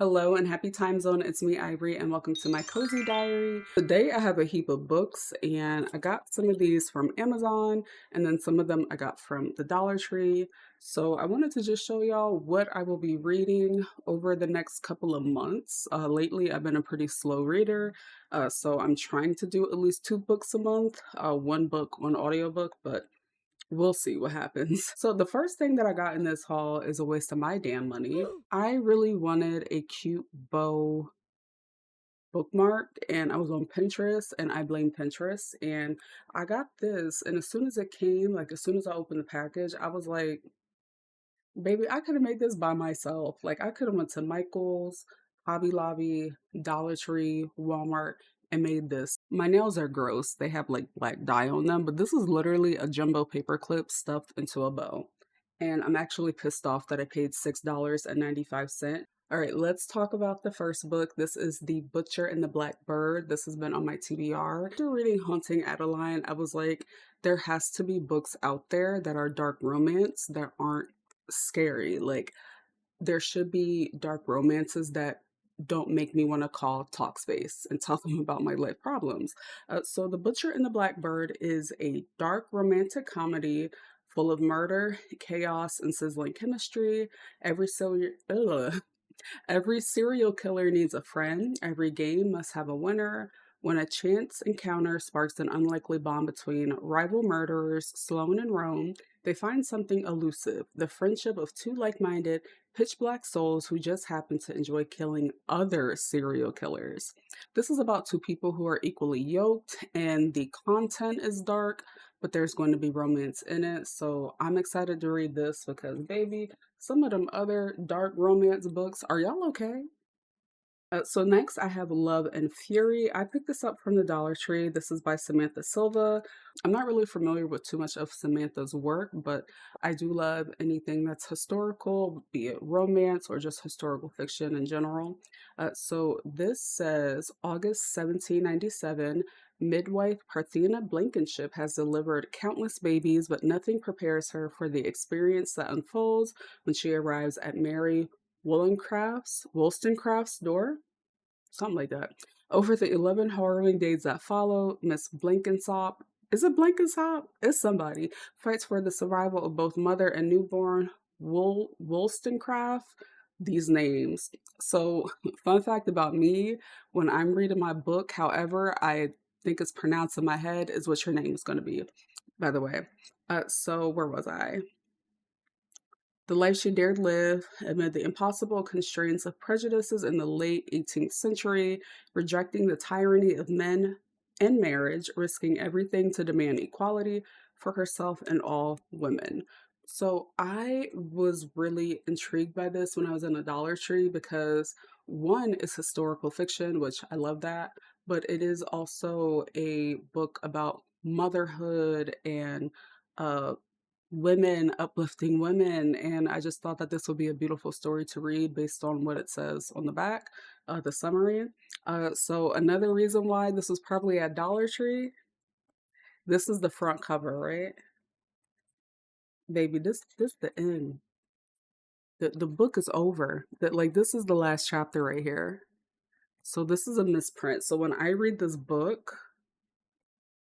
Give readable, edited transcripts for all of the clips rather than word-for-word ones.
Hello and happy time zone. It's me, Ivory, and welcome to my cozy diary. Today I have a heap of books, and I got some of these from Amazon, and then some of them I got from the Dollar Tree. So I wanted to just show y'all what I will be reading over the next couple of months. Lately, I've been a pretty slow reader, so I'm trying to do at least 2 books a month, one book, one audiobook, but we'll see what happens. So the first thing that I got in this haul is a waste of my damn money. I really wanted a cute bow bookmark and I was on Pinterest and I blame Pinterest and I got this and as soon as it came, like as soon as I opened the package, I was like, baby, I could have made this by myself. Like I could have went to Michael's, Hobby Lobby, Dollar Tree, Walmart, and made this. My nails are gross. They have like black dye on them, but this is literally a jumbo paper clip stuffed into a bow. And I'm actually pissed off that I paid $6.95. All right, let's talk about the first book. This is The Butcher and the Blackbird. This has been on my TBR. After reading Haunting Adeline, I was like, there has to be books out there that are dark romance that aren't scary. Like there should be dark romances that don't make me want to call Talkspace and tell them about my life problems. So The Butcher and the Blackbird is a dark romantic comedy full of murder, chaos, and sizzling chemistry. Every serial killer needs a friend. Every game must have a winner. When a chance encounter sparks an unlikely bond between rival murderers, Sloane and Rome, they find something elusive, the friendship of two like minded, pitch black souls who just happen to enjoy killing other serial killers. This is about two people who are equally yoked, and the content is dark, but there's going to be romance in it. So I'm excited to read this because, baby, some of them other dark romance books, are y'all okay? So next I have Love and Fury. I picked this up from the Dollar Tree. This is by Samantha Silva. I'm not really familiar with too much of Samantha's work, but I do love anything that's historical, be it romance or just historical fiction in general. So this says August 1797, midwife Parthena Blankenship has delivered countless babies, but nothing prepares her for the experience that unfolds when she arrives at Mary Wollstonecraft's door, something like that. Over the 11 harrowing days that follow, Miss Blenkinsop, is it Blenkinsop? It's somebody, fights for the survival of both mother and newborn Wollstonecraft. These names. So, fun fact about me, when I'm reading my book, however I think it's pronounced in my head, is what your name is going to be, by the way. So, where was I? The life she dared live amid the impossible constraints of prejudices in the late 18th century, rejecting the tyranny of men and marriage, risking everything to demand equality for herself and all women. So I was really intrigued by this when I was in the Dollar Tree because one is historical fiction, which I love that, but it is also a book about motherhood and uh women uplifting women, and I just thought that this would be a beautiful story to read based on what it says on the back, the summary. So another reason why this was probably at Dollar Tree, this is the front cover, right? Baby, this the end. The book is over. That, like, this is the last chapter right here. So this is a misprint. So when I read this book,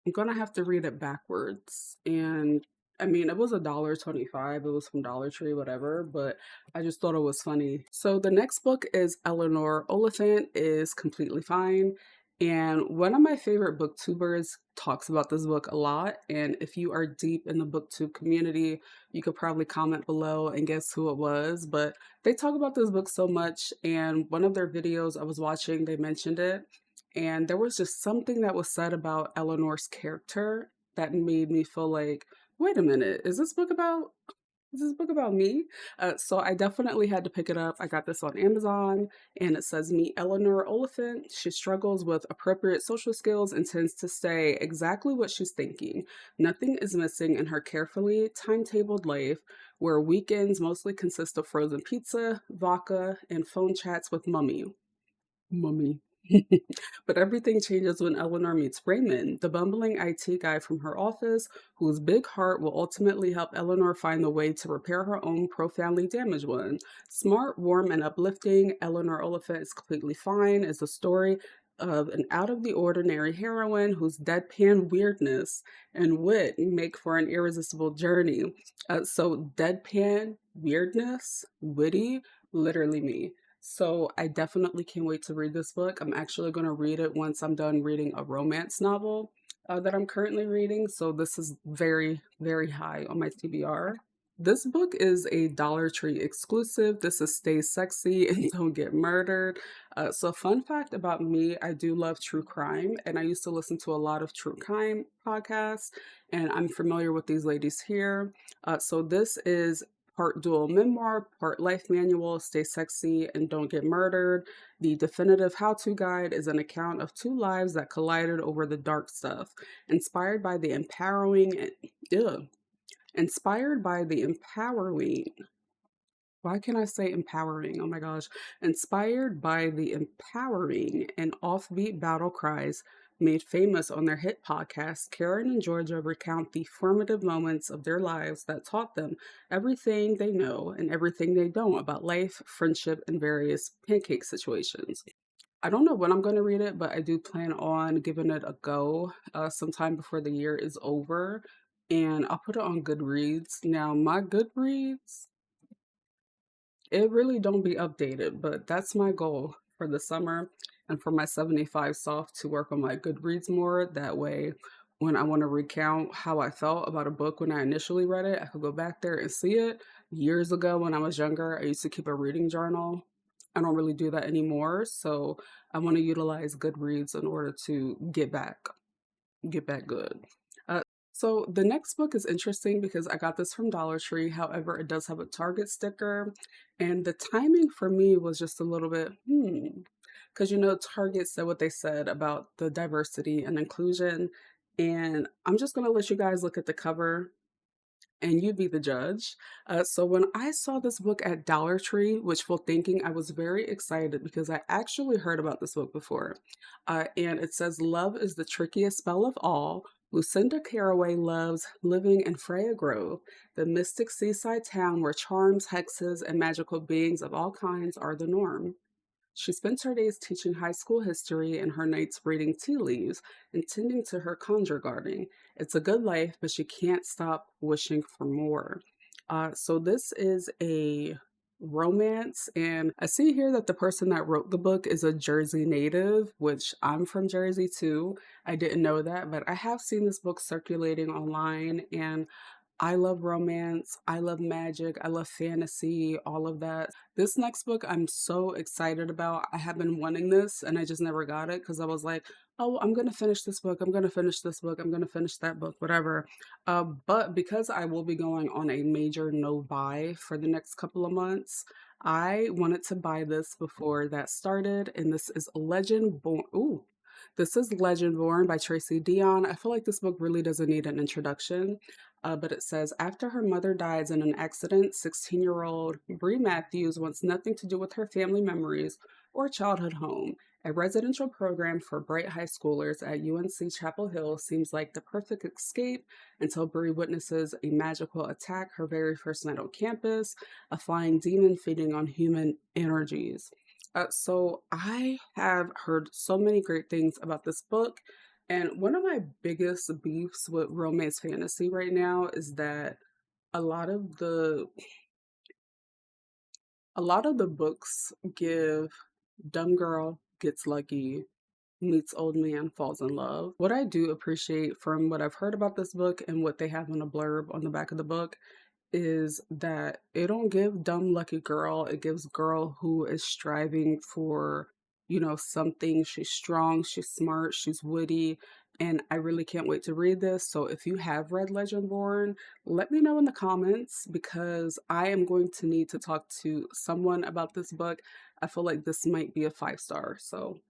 I'm gonna have to read it backwards. And I mean, it was $1.25. It was from Dollar Tree, whatever, but I just thought it was funny. So the next book is Eleanor. Oliphant is completely fine. And one of my favorite booktubers talks about this book a lot. And if you are deep in the booktube community, you could probably comment below and guess who it was. But they talk about this book so much. And one of their videos I was watching, they mentioned it. And there was just something that was said about Eleanor's character that made me feel like, wait a minute, is this book about me? So I definitely had to pick it up. I got this on Amazon, and it says meet Eleanor Oliphant. She struggles with appropriate social skills and tends to say exactly what she's thinking. Nothing is missing in her carefully timetabled life, where weekends mostly consist of frozen pizza, vodka, and phone chats with mummy. Mummy. But everything changes when Eleanor meets Raymond, the bumbling IT guy from her office, whose big heart will ultimately help Eleanor find the way to repair her own profoundly damaged one. Smart, warm, and uplifting, Eleanor Oliphant is completely fine is the story of an out of the ordinary heroine whose deadpan weirdness and wit make for an irresistible journey. So, deadpan weirdness, witty, literally me. So I definitely can't wait to read this book. I'm actually going to read it once I'm done reading a romance novel that I'm currently reading. So this is very, very high on my TBR. This book is a Dollar Tree exclusive. This is Stay Sexy and Don't Get Murdered. So, fun fact about me, I do love true crime, and I used to listen to a lot of true crime podcasts, and I'm familiar with these ladies here. So, this is part dual memoir, part life manual, Stay Sexy and Don't Get Murdered. The definitive how to guide is an account of two lives that collided over the dark stuff, inspired by the ugh, inspired by the empowering. Why can I say empowering? Oh my gosh. Inspired by the empowering and offbeat battle cries made famous on their hit podcast, Karen and Georgia recount the formative moments of their lives that taught them everything they know and everything they don't about life, friendship, and various pancake situations. I don't know when I'm going to read it, but I do plan on giving it a go sometime before the year is over. And I'll put it on Goodreads. Now, my Goodreads, it really don't be updated, but that's my goal for the summer and for my 75 soft to work on my Goodreads more. That way, when I want to recount how I felt about a book when I initially read it, I could go back there and see it. Years ago, when I was younger, I used to keep a reading journal. I don't really do that anymore, so I want to utilize Goodreads in order to get back good. So the next book is interesting because I got this from Dollar Tree. However, it does have a Target sticker, and the timing for me was just a little bit because Target said what they said about the diversity and inclusion, and I'm just gonna let you guys look at the cover and you be the judge. So when I saw this book at Dollar Tree, Witchful Thinking, I was very excited because I actually heard about this book before. And it says, Love is the trickiest spell of all. Lucinda Caraway loves living in Freya Grove, the mystic seaside town where charms, hexes, and magical beings of all kinds are the norm. She spends her days teaching high school history and her nights reading tea leaves and tending to her conjure gardening. It's a good life, but she can't stop wishing for more. So this is a romance, and I see here that the person that wrote the book is a Jersey native, which I'm from Jersey too. I didn't know that, but I have seen this book circulating online, and I love romance, I love magic, I love fantasy, all of that. This next book I'm so excited about. I have been wanting this and I just never got it because I was like, oh, I'm going to finish this book. I'm going to finish this book. I'm going to finish that book, whatever. But because I will be going on a major no buy for the next couple of months, I wanted to buy this before that started. And this is Legend Born. Ooh. This is Legend Born by Tracy Dion. I feel like this book really doesn't need an introduction. But it says, after her mother dies in an accident, 16-year-old Bree Matthews wants nothing to do with her family memories or childhood home. A residential program for bright high schoolers at UNC Chapel Hill seems like the perfect escape until Bree witnesses a magical attack her very first night on campus, a flying demon feeding on human energies. So I have heard so many great things about this book. And one of my biggest beefs with romance fantasy right now is that a lot of the a lot of the books give dumb girl gets lucky, meets old man, falls in love. What I do appreciate from what I've heard about this book and what they have on a blurb on the back of the book is that it don't give dumb lucky girl. It gives girl who is striving for, something. She's strong, she's smart, she's witty, and I really can't wait to read this. So if you have read Legendborn, let me know in the comments because I am going to need to talk to someone about this book. I feel like this might be a 5 star. So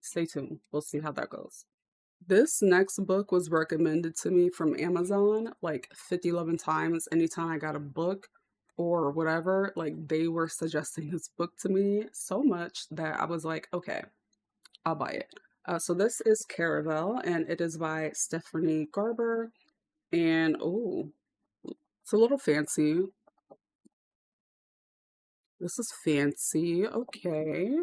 stay tuned. We'll see how that goes. This next book was recommended to me from Amazon like 50, 11 times. Anytime I got a book or whatever, like they were suggesting this book to me so much that I was like, okay, I'll buy it. So this is Caravel, and it is by Stephanie Garber. And oh, it's a little fancy. This is fancy. Okay.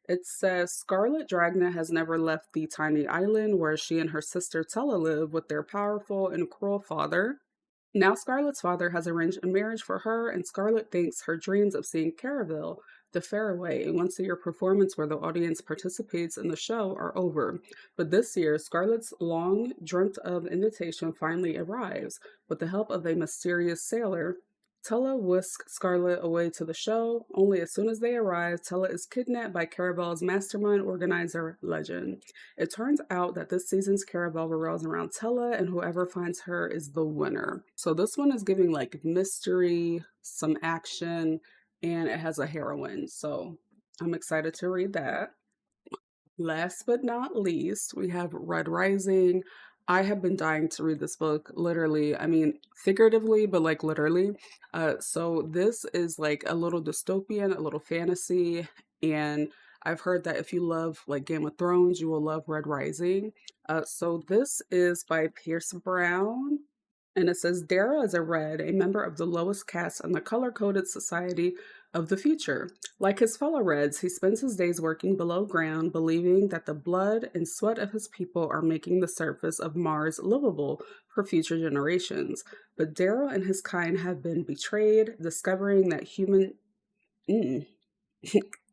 It says Scarlet Dragna has never left the tiny island where she and her sister Tella live with their powerful and cruel father. Now Scarlett's father has arranged a marriage for her, and Scarlett thinks her dreams of seeing Caravel, the fairway, a once-a-year performance where the audience participates in the show, are over. But this year, Scarlett's long dreamt of invitation finally arrives. With the help of a mysterious sailor, Tella whisks Scarlett away to the show, only as soon as they arrive, Tella is kidnapped by Caravel's mastermind organizer, Legend. It turns out that this season's Caravel revolves around Tella, and whoever finds her is the winner. So this one is giving like mystery, some action, and it has a heroine. So I'm excited to read that. Last but not least, we have Red Rising. I have been dying to read this book, literally. I mean, figuratively, but like literally. So this is like a little dystopian, a little fantasy, and I've heard that if you love like Game of Thrones, you will love Red Rising. So this is by Pierce Brown. And it says Dara is a red, a member of the lowest caste in the color coded society of the future. Like his fellow Reds, he spends his days working below ground, believing that the blood and sweat of his people are making the surface of Mars livable for future generations. But Darrow and his kind have been betrayed, discovering that human. Mm.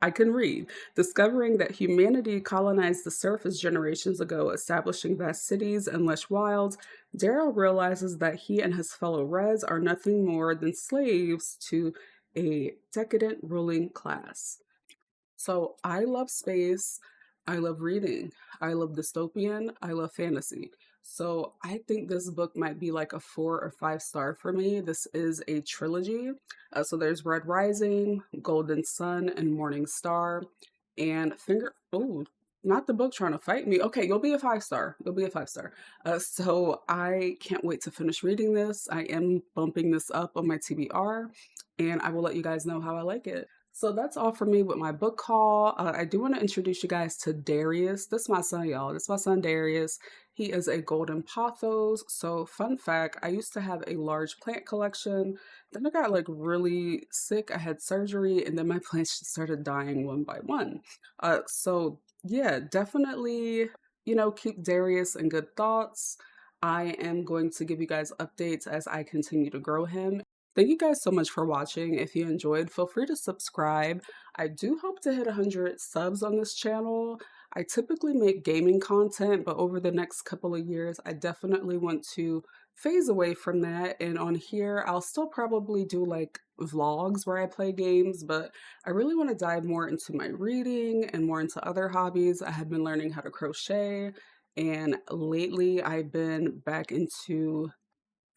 I can read. Discovering that humanity colonized the surface generations ago, establishing vast cities and lush wilds, Darrow realizes that he and his fellow Reds are nothing more than slaves to a decadent ruling class. So I love space. I love reading. I love dystopian. I love fantasy. So I think this book might be like a 4 or 5 star for me. This is a trilogy. So there's Red Rising, Golden Sun, and Morning Star. And oh, not the book trying to fight me. Okay, you'll be a 5 star. You'll be a 5 star. So I can't wait to finish reading this. I am bumping this up on my TBR, and I will let you guys know how I like it. So that's all for me with my book haul. I do want to introduce you guys to Darius. This is my son, y'all. This is my son, Darius. He is a golden pothos. So fun fact, I used to have a large plant collection. Then I got like really sick. I had surgery, and then my plants just started dying one by one. So yeah, definitely, keep Darius in good thoughts. I am going to give you guys updates as I continue to grow him. Thank you guys so much for watching. If you enjoyed, feel free to subscribe. I do hope to hit 100 subs on this channel. I typically make gaming content, but over the next couple of years, I definitely want to phase away from that. And on here, I'll still probably do like vlogs where I play games, but I really want to dive more into my reading and more into other hobbies. I have been learning how to crochet, and lately I've been back into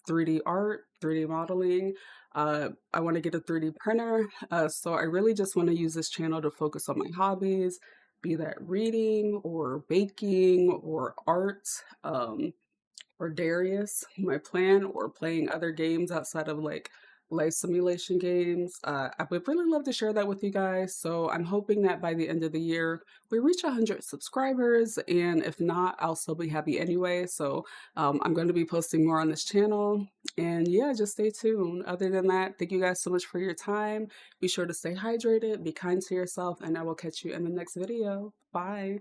3D art, 3D modeling. I want to get a 3D printer. So I really just want to use this channel to focus on my hobbies, be that reading or baking or art. Or Darius, my plan, or playing other games outside of like life simulation games. I would really love to share that with you guys. So I'm hoping that by the end of the year, we reach 100 subscribers. And if not, I'll still be happy anyway. So I'm going to be posting more on this channel. And yeah, just stay tuned. Other than that, thank you guys so much for your time. Be sure to stay hydrated, be kind to yourself, and I will catch you in the next video. Bye.